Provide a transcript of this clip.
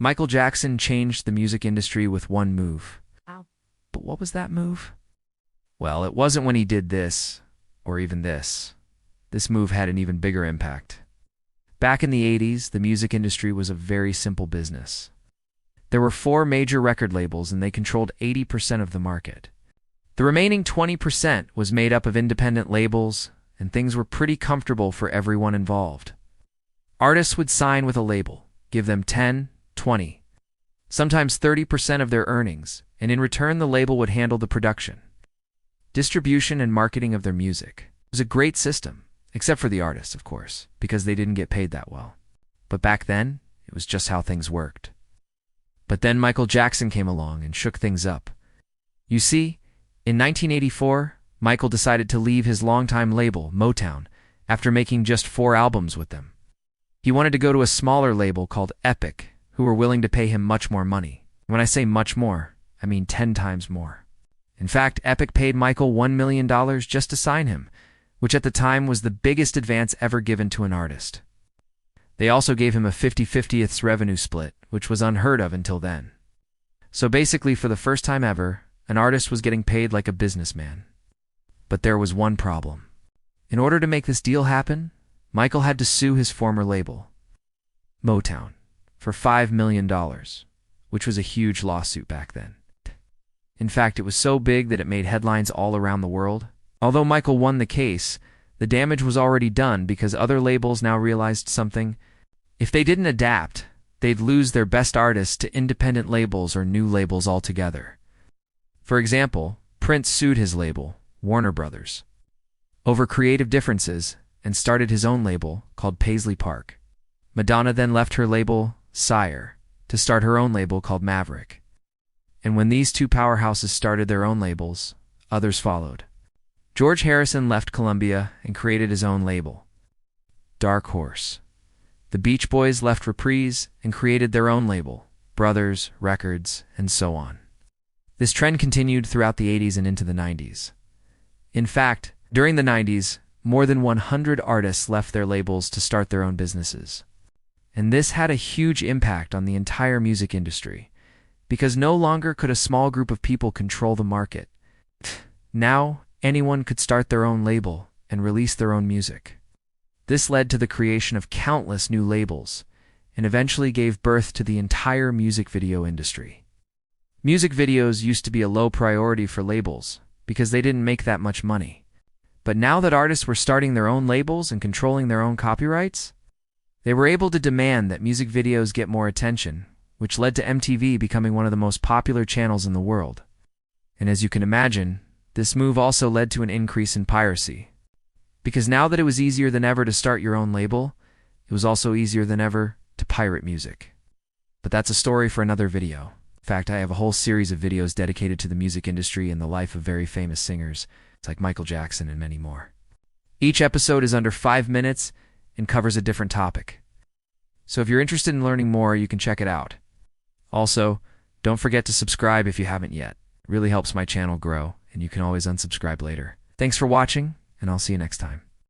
Michael Jackson changed the music industry with one move. Wow. But what was that move? Well, it wasn't when he did this, or even this. This move had an even bigger impact. Back in the 80s, the music industry was a very simple business. There were 4 major record labels and they controlled 80% of the market. The remaining 20% was made up of independent labels, and things were pretty comfortable for everyone involved. Artists would sign with a label, give them 10, 20, sometimes 30% of their earnings, and in return the label would handle the production, distribution, and marketing of their music. It was a great system, except for the artists, of course, because they didn't get paid that well. But back then, it was just how things worked. But then Michael Jackson came along and shook things up. You see, in 1984, Michael decided to leave his longtime label, Motown, after making just 4 albums with them. He wanted to go to a smaller label called Epic, who were willing to pay him much more money. When I say much more, I mean 10 times more. In fact, Epic paid Michael $1 million just to sign him, which at the time was the biggest advance ever given to an artist. They also gave him a 50/50 revenue split, which was unheard of until then. So basically, for the first time ever, an artist was getting paid like a businessman. But there was one problem. In order to make this deal happen, Michael had to sue his former label, Motown, for $5 million, which was a huge lawsuit back then. In fact, it was so big that it made headlines all around the world. Although Michael won the case, the damage was already done because other labels now realized something. If they didn't adapt, they'd lose their best artists to independent labels or new labels altogether. For example, Prince sued his label, Warner Brothers, over creative differences and started his own label called Paisley Park. Madonna then left her label, Sire, to start her own label called Maverick. And when these 2 powerhouses started their own labels, others followed. George Harrison left Columbia and created his own label, Dark Horse. The Beach Boys left Reprise and created their own label, Brothers Records, and so on. This trend continued throughout the 80s and into the 90s. In fact, during the 90s, more than 100 artists left their labels to start their own businesses. And this had a huge impact on the entire music industry, because no longer could a small group of people control the market. Now, anyone could start their own label and release their own music. This led to the creation of countless new labels, and eventually gave birth to the entire music video industry. Music videos used to be a low priority for labels, because they didn't make that much money. But now that artists were starting their own labels and controlling their own copyrights, they were able to demand that music videos get more attention, which led to MTV becoming one of the most popular channels in the world. And as you can imagine, this move also led to an increase in piracy. Because now that it was easier than ever to start your own label, it was also easier than ever to pirate music. But that's a story for another video. In fact, I have a whole series of videos dedicated to the music industry and the life of very famous singers, like Michael Jackson and many more. Each episode is under 5 minutes and covers a different topic. So if you're interested in learning more, you can check it out. Also, don't forget to subscribe if you haven't yet. It really helps my channel grow, and you can always unsubscribe later. Thanks for watching, and I'll see you next time.